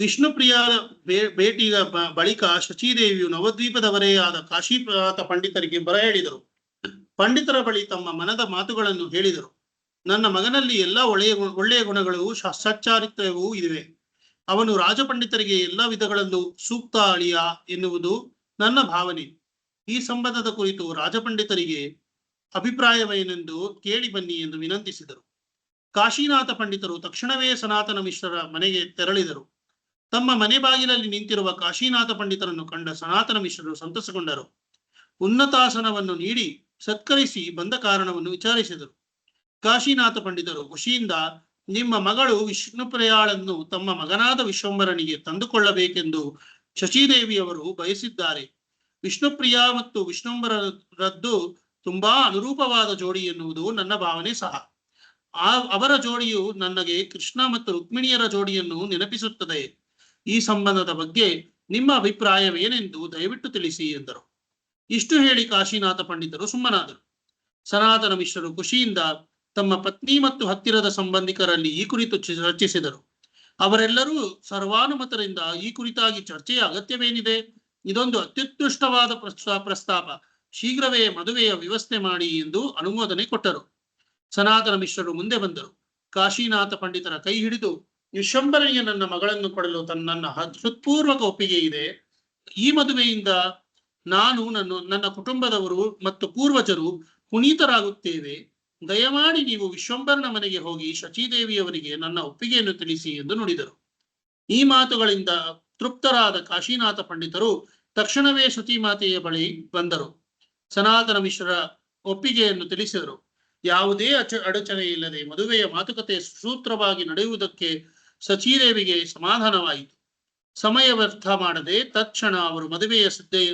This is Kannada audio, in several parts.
ವಿಷ್ಣುಪ್ರಿಯ ಭೇಟಿಯ ಬಳಿಕ ಶಚೀದೇವಿಯು ನವದ್ವೀಪದವರೇ ಆದ ಕಾಶೀನಾಥ ಪಂಡಿತರಿಗೆ ಬರ ಹೇಳಿದರು. ಪಂಡಿತರ ಬಳಿ ತಮ್ಮ ಮನದ ಮಾತುಗಳನ್ನು ಹೇಳಿದರು. ನನ್ನ ಮಗನಲ್ಲಿ ಎಲ್ಲ ಒಳ್ಳೆಯ ಗುಣಗಳು ಸಚ್ಚಾರಿತ್ರ್ಯವೂ ಇವೆ. ಅವನು ರಾಜಪಂಡಿತರಿಗೆ ಎಲ್ಲ ವಿಧಗಳಲ್ಲೂ ಸೂಕ್ತ ಅಳಿಯ ಎನ್ನುವುದು ನನ್ನ ಭಾವನೆ. ಈ ಸಂಬಂಧದ ಕುರಿತು ರಾಜಪಂಡಿತರಿಗೆ ಅಭಿಪ್ರಾಯವೇನೆಂದು ಕೇಳಿ ಬನ್ನಿ ಎಂದು ವಿನಂತಿಸಿದರು. ಕಾಶೀನಾಥ ಪಂಡಿತರು ತಕ್ಷಣವೇ ಸನಾತನ ಮಿಶ್ರರ ಮನೆಗೆ ತೆರಳಿದರು. ತಮ್ಮ ಮನೆ ಬಾಗಿಲಲ್ಲಿ ನಿಂತಿರುವ ಕಾಶೀನಾಥ ಪಂಡಿತರನ್ನು ಕಂಡ ಸನಾತನ ಮಿಶ್ರರು ಸಂತಸಗೊಂಡರು. ಉನ್ನತಾಸನವನ್ನು ನೀಡಿ ಸತ್ಕರಿಸಿ ಬಂದ ಕಾರಣವನ್ನು ವಿಚಾರಿಸಿದರು. ಕಾಶೀನಾಥ ಪಂಡಿತರು ಖುಷಿಯಿಂದ, ನಿಮ್ಮ ಮಗಳು ವಿಷ್ಣುಪ್ರಿಯಾಳನ್ನು ತಮ್ಮ ಮಗನಾದ ವಿಶ್ವಂಬರನಿಗೆ ತಂದುಕೊಳ್ಳಬೇಕೆಂದು ಶಚೀದೇವಿಯವರು ಬಯಸಿದ್ದಾರೆ. ವಿಷ್ಣುಪ್ರಿಯ ಮತ್ತು ವಿಶ್ವಂಬರರದ್ದು ತುಂಬಾ ಅನುರೂಪವಾದ ಜೋಡಿ ಎನ್ನುವುದು ನನ್ನ ಭಾವನೆ ಸಹ. ಅವರ ಜೋಡಿಯು ನನಗೆ ಕೃಷ್ಣ ಮತ್ತು ರುಕ್ಮಿಣಿಯರ ಜೋಡಿಯನ್ನು ನೆನಪಿಸುತ್ತದೆ. ಈ ಸಂಬಂಧದ ಬಗ್ಗೆ ನಿಮ್ಮ ಅಭಿಪ್ರಾಯವೇನೆಂದು ದಯವಿಟ್ಟು ತಿಳಿಸಿ ಎಂದರು. ಇಷ್ಟು ಹೇಳಿ ಕಾಶೀನಾಥ ಪಂಡಿತರು ಸುಮ್ಮನಾದರು. ಸನಾತನ ಮಿಶ್ರರು ಖುಷಿಯಿಂದ ತಮ್ಮ ಪತ್ನಿ ಮತ್ತು ಹತ್ತಿರದ ಸಂಬಂಧಿಕರಲ್ಲಿ ಈ ಕುರಿತು ಚರ್ಚಿಸಿದರು. ಅವರೆಲ್ಲರೂ ಸರ್ವಾನುಮತರಿಂದ ಈ ಕುರಿತಾಗಿ ಚರ್ಚೆಯ ಅಗತ್ಯವೇನಿದೆ, ಇದೊಂದು ಅತ್ಯುತ್ಕೃಷ್ಟವಾದ ಪ್ರಸ್ತಾಪ, ಶೀಘ್ರವೇ ಮದುವೆಯ ವ್ಯವಸ್ಥೆ ಮಾಡಿ ಎಂದು ಅನುಮೋದನೆ ಕೊಟ್ಟರು. ಸನಾತನ ಮಿಶ್ರರು ಮುಂದೆ ಬಂದರು. ಕಾಶೀನಾಥ ಪಂಡಿತರ ಕೈ ಹಿಡಿದು, ವಿಶ್ವಂಬರನಿಗೆ ನನ್ನ ಮಗಳನ್ನು ಕೊಡಲು ನನ್ನ ಹೃತ್ಪೂರ್ವಕ ಒಪ್ಪಿಗೆ ಇದೆ. ಈ ಮದುವೆಯಿಂದ ನಾನು ನನ್ನ ಕುಟುಂಬದವರು ಮತ್ತು ಪೂರ್ವಜರು ಪುನೀತರಾಗುತ್ತೇವೆ. ದಯಮಾಡಿ ನೀವು ವಿಶ್ವಂಬರನ ಮನೆಗೆ ಹೋಗಿ ಶಚೀದೇವಿಯವರಿಗೆ ನನ್ನ ಒಪ್ಪಿಗೆಯನ್ನು ತಿಳಿಸಿ ಎಂದು ನುಡಿದರು. ಈ ಮಾತುಗಳಿಂದ ತೃಪ್ತರಾದ ಕಾಶೀನಾಥ ಪಂಡಿತರು ತಕ್ಷಣವೇ ಶಚೀಮಾತೆಯ ಬಳಿ ಬಂದರು. ಸನಾತನ ಮಿಶ್ರರ ಒಪ್ಪಿಗೆಯನ್ನು ತಿಳಿಸಿದರು. ಯಾವುದೇ ಅಡಚಣೆ ಇಲ್ಲದೆ ಮದುವೆಯ ಮಾತುಕತೆ ಸುಸೂತ್ರವಾಗಿ ನಡೆಯುವುದಕ್ಕೆ ಶಚೀದೇವಿಗೆ ಸಮಾಧಾನವಾಯಿತು. ಸಮಯ ವ್ಯರ್ಥ ಮಾಡದೆ ತಕ್ಷಣ ಅವರು ಮದುವೆಯ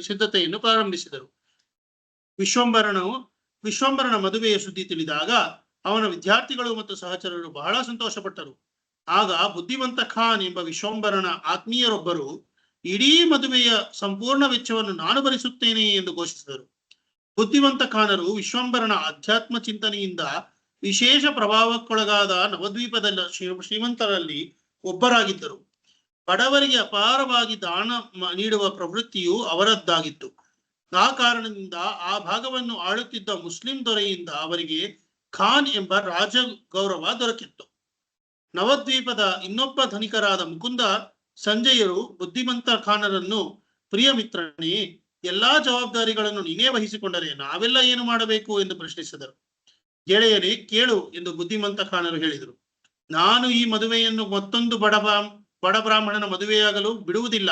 ಸಿದ್ಧತೆಯನ್ನು ಪ್ರಾರಂಭಿಸಿದರು. ವಿಶ್ವಂಬರನ ಮದುವೆಯ ಸುದ್ದಿ ತಿಳಿದಾಗ ಅವನ ವಿದ್ಯಾರ್ಥಿಗಳು ಮತ್ತು ಸಹಚರರು ಬಹಳ ಸಂತೋಷಪಟ್ಟರು. ಆಗ ಬುದ್ಧಿವಂತ ಖಾನ್ ಎಂಬ ವಿಶ್ವಂಬರನ ಆತ್ಮೀಯರೊಬ್ಬರು ಇಡೀ ಮದುವೆಯ ಸಂಪೂರ್ಣ ವೆಚ್ಚವನ್ನು ನಾನು ಭರಿಸುತ್ತೇನೆ ಎಂದು ಘೋಷಿಸಿದರು. ಬುದ್ಧಿವಂತ ಖಾನರು ವಿಶ್ವಂಬರನ ಆಧ್ಯಾತ್ಮ ಚಿಂತನೆಯಿಂದ ವಿಶೇಷ ಪ್ರಭಾವಕ್ಕೊಳಗಾದ ನವದ್ವೀಪದ ಶ್ರೀಮಂತರಲ್ಲಿ ಒಬ್ಬರಾಗಿದ್ದರು. ಬಡವರಿಗೆ ಅಪಾರವಾಗಿ ದಾನ ನೀಡುವ ಪ್ರವೃತ್ತಿಯು ಅವರದ್ದಾಗಿತ್ತು. ಆ ಕಾರಣದಿಂದ ಆ ಭಾಗವನ್ನು ಆಳುತ್ತಿದ್ದ ಮುಸ್ಲಿಂ ದೊರೆಯಿಂದ ಅವರಿಗೆ ಖಾನ್ ಎಂಬ ರಾಜ ಗೌರವ ದೊರಕಿತ್ತು. ನವದ್ವೀಪದ ಇನ್ನೊಬ್ಬ ಧನಿಕರಾದ ಮುಕುಂದ ಸಂಜಯರು ಬುದ್ಧಿಮಂತ ಖಾನರನ್ನು, ಪ್ರಿಯ ಮಿತ್ರನೇ, ಎಲ್ಲಾ ಜವಾಬ್ದಾರಿಗಳನ್ನು ನೀನೇ ವಹಿಸಿಕೊಂಡರೆ ನಾವೆಲ್ಲ ಏನು ಮಾಡಬೇಕು ಎಂದು ಪ್ರಶ್ನಿಸಿದರು. ಗೆಳೆಯರೇ, ಕೇಳು ಎಂದು ಬುದ್ಧಿಮಂತ ಖಾನರು ಹೇಳಿದರು. ನಾನು ಈ ಮದುವೆಯನ್ನು ಮತ್ತೊಂದು ಬಡ ಬ್ರಾಹ್ಮಣನ ಮದುವೆಯಾಗಲು ಬಿಡುವುದಿಲ್ಲ.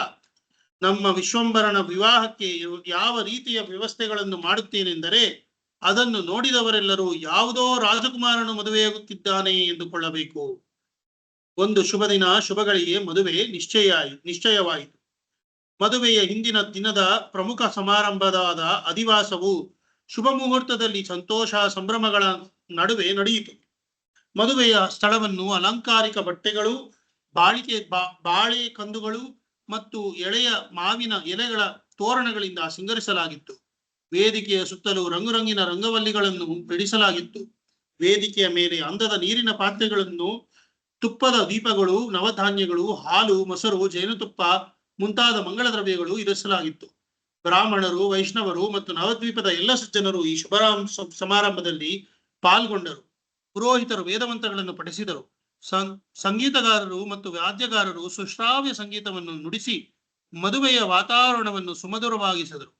ನಮ್ಮ ವಿಶ್ವಂಬರನ ವಿವಾಹಕ್ಕೆ ಯಾವ ರೀತಿಯ ವ್ಯವಸ್ಥೆಗಳನ್ನು ಮಾಡುತ್ತೇನೆಂದರೆ ಅದನ್ನು ನೋಡಿದವರೆಲ್ಲರೂ ಯಾವುದೋ ರಾಜಕುಮಾರನು ಮದುವೆಯಾಗುತ್ತಿದ್ದಾನೆ ಎಂದುಕೊಳ್ಳಬೇಕು. ಒಂದು ಶುಭ ದಿನ ಶುಭಗಳಿಗೆ ಮದುವೆ ನಿಶ್ಚಯವಾಯಿತು. ಮದುವೆಯ ಹಿಂದಿನ ದಿನದ ಪ್ರಮುಖ ಸಮಾರಂಭದಾದ ಅಧಿವಾಸವು ಶುಭ ಮುಹೂರ್ತದಲ್ಲಿ ಸಂತೋಷ ಸಂಭ್ರಮಗಳ ನಡುವೆ ನಡೆಯಿತು. ಮದುವೆಯ ಸ್ಥಳವನ್ನು ಅಲಂಕಾರಿಕ ಬಟ್ಟೆಗಳು, ಬಾಳೆ ಕಂದುಗಳು ಮತ್ತು ಎಳೆಯ ಮಾವಿನ ಎಲೆಗಳ ತೋರಣಗಳಿಂದ ಸಿಂಗರಿಸಲಾಗಿತ್ತು. ವೇದಿಕೆಯ ಸುತ್ತಲೂ ರಂಗುರಂಗಿನ ರಂಗವಲ್ಲಿಗಳನ್ನು ಬಿಡಿಸಲಾಗಿತ್ತು. ವೇದಿಕೆಯ ಮೇಲೆ ಅಂದದ ನೀರಿನ ಪಾತ್ರೆಗಳನ್ನು, ತುಪ್ಪದ ದೀಪಗಳು, ನವಧಾನ್ಯಗಳು, ಹಾಲು, ಮೊಸರು, ಜೇನುತುಪ್ಪ ಮುಂತಾದ ಮಂಗಳ ದ್ರವ್ಯಗಳು ಇರಿಸಲಾಗಿತ್ತು. ಬ್ರಾಹ್ಮಣರು, ವೈಷ್ಣವರು ಮತ್ತು ನವದ್ವೀಪದ ಎಲ್ಲ ಸಜ್ಜನರು ಈ ಶುಭ ಸಮಾರಂಭದಲ್ಲಿ ಪಾಲ್ಗೊಂಡರು. ಪುರೋಹಿತರು ವೇದಮಂತ್ರಗಳನ್ನು ಪಠಿಸಿದರು. ಸಂಗೀತಗಾರರು ಮತ್ತು ವಾದ್ಯಗಾರರು ಸುಶ್ರಾವ್ಯ ಸಂಗೀತವನ್ನು ನುಡಿಸಿ ಮದುವೆಯ ವಾತಾವರಣವನ್ನು ಸುಮಧುರವಾಗಿಸಿದರು.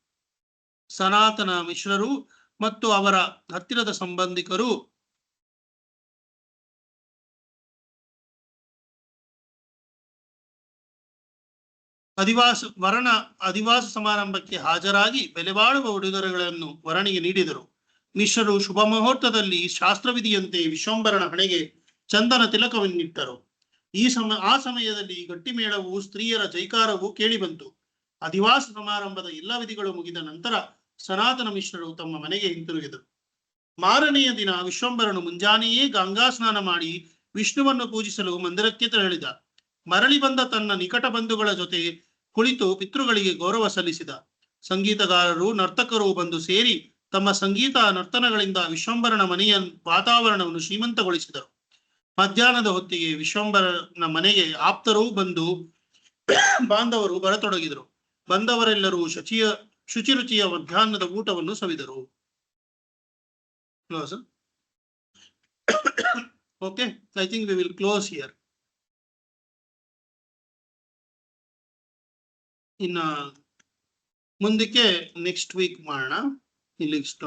ಸನಾತನ ಮಿಶ್ರರು ಮತ್ತು ಅವರ ಹತ್ತಿರದ ಸಂಬಂಧಿಕರು ಅಧಿವಾಸ ಸಮಾರಂಭಕ್ಕೆ ಹಾಜರಾಗಿ ಬೆಲೆಬಾಳುವ ಉಡುಗೊರೆಗಳನ್ನು ವರನಿಗೆ ನೀಡಿದರು. ಮಿಶ್ರರು ಶುಭ ಮುಹೂರ್ತದಲ್ಲಿ ಶಾಸ್ತ್ರವಿಧಿಯಂತೆ ವಿಶ್ವಂಬರನ ಹಣೆಗೆ ಚಂದನ ತಿಲಕವನ್ನಿಟ್ಟರು. ಆ ಸಮಯದಲ್ಲಿ ಗಟ್ಟಿಮೇಳವು, ಸ್ತ್ರೀಯರ ಜೈಕಾರವು ಕೇಳಿಬಂತು. ಅಧಿವಾಸ ಸಮಾರಂಭದ ಎಲ್ಲ ವಿಧಿಗಳು ಮುಗಿದ ನಂತರ ಸನಾತನ ಮಿಶ್ರರು ತಮ್ಮ ಮನೆಗೆ ಹಿಂತಿರುಗಿದರು. ಮಾರನೆಯ ದಿನ ವಿಶ್ವಂಬರನು ಮುಂಜಾನೆಯೇ ಗಂಗಾ ಸ್ನಾನ ಮಾಡಿ ವಿಷ್ಣುವನ್ನು ಪೂಜಿಸಲು ಮಂದಿರಕ್ಕೆ ತೆರಳಿದ. ಮರಳಿ ಬಂದ ತನ್ನ ನಿಕಟ ಬಂಧುಗಳ ಜೊತೆ ಕುಳಿತು ಪಿತೃಗಳಿಗೆ ಗೌರವ ಸಲ್ಲಿಸಿದ. ಸಂಗೀತಗಾರರು, ನರ್ತಕರು ಬಂದು ಸೇರಿ ತಮ್ಮ ಸಂಗೀತ ನರ್ತನಗಳಿಂದ ವಿಶ್ವಂಬರನ ಮನೆಯ ವಾತಾವರಣವನ್ನು ಶ್ರೀಮಂತಗೊಳಿಸಿದರು. ಮಧ್ಯಾಹ್ನದ ಹೊತ್ತಿಗೆ ವಿಶ್ವಂಬರನ ಮನೆಗೆ ಆಪ್ತರೂ ಬಂದು ಬಾಂಧವರು ಬರತೊಡಗಿದರು. ಬಂದವರೆಲ್ಲರೂ ಶುಚಿರುಚಿಯ ಮಧ್ಯಾಹ್ನದ ಊಟವನ್ನು ಸವಿದರು. Close. Okay, I think we will close here. ಇನ್ನ ಮುಂದಕ್ಕೆ ನೆಕ್ಸ್ಟ್ ವೀಕ್ ಮಾಡೋಣ. ಇಲ್ಲಿಗೆ